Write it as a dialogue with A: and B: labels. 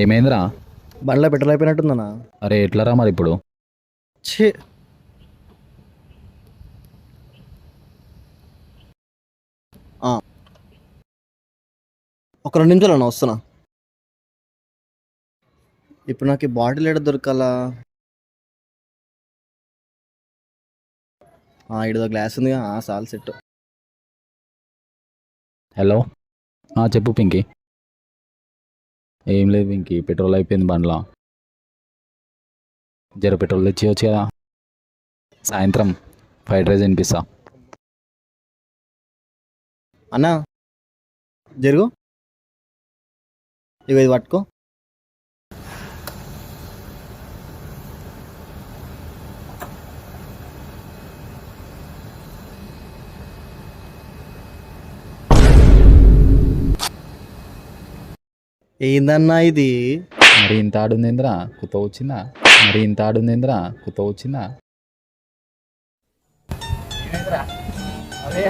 A: ఏమైందిరా?
B: బండ్లో పెట్రోల్ అయిపోయినట్టుందన్నా.
A: అరే ఎట్లరా మరి ఇప్పుడు?
B: ఛీ, ఒక 2 నిమిషాలు అన్న వస్తున్నా. ఇప్పుడు నాకు ఈ బాటిల్ ఎడ దొరకాలా? ఇడదో గ్లాస్ ఉందిగా, సాల్ సెట్.
A: హలో, చెప్పు పింకీ. ఏం లేదు పింకీ, పెట్రోల్ అయిపోయింది బండ్లా. జర పెట్రోల్ తెచ్చివచ్చు కదా, సాయంత్రం ఫ్రైడ్ రైస్ తినిపిస్తా.
B: అన్నా జరుగు, ఇగో ఇది పట్టుకో. ఏందన్నా ఇది?
A: మరి ఇంత ఆడుందేంద్రా, కుత వచ్చిందా? మరి ఇంత ఆడుందేంద్రా, కుత వచ్చిందా?
C: అదే